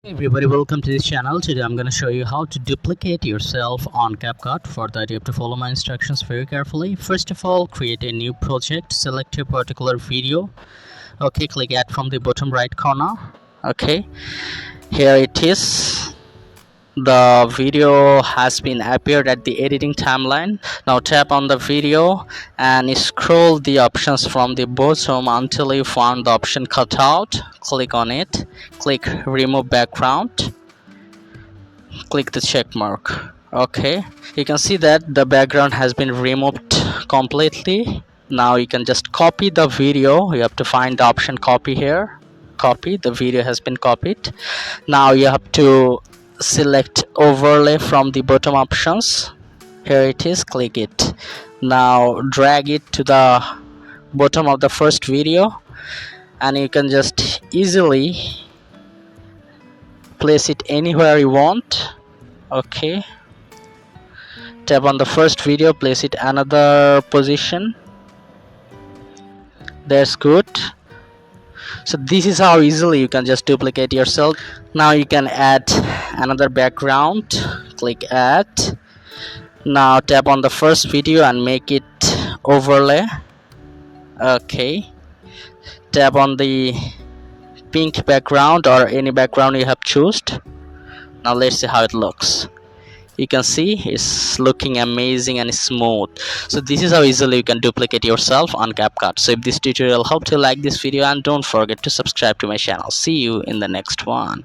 Hey everybody, welcome to this channel. Today I'm going to show you how to duplicate yourself on Capcut. For that you have to follow my instructions very carefully. First of all, create a new project, select a particular video. Okay, click add from the bottom right corner. Okay, here it is. The video has been appeared at the editing timeline. Now tap on the video and scroll the options from the bottom until you found the option cutout. Click on it, click remove background, click the check mark. Okay, you can see that the background has been removed completely. Now you can just copy the video. You have to find the option copy here. Copy, the video has been copied. Now you have to select overlay from the bottom options. Here it is, click it. Now drag it to the bottom of the first video and you can just easily place it anywhere you want. Okay, tap on the first video, place it another position. That's good. So this is how easily you can just duplicate yourself. Now you can add another background, click add. Now tap on the first video and make it overlay. Okay, tap on the pink background or any background you have chosen. Now let's see how it looks. You can see it's looking amazing and smooth. So this is how easily you can duplicate yourself on Capcut. So if this tutorial helped you, like this video and don't forget to subscribe to my channel. See you in the next one.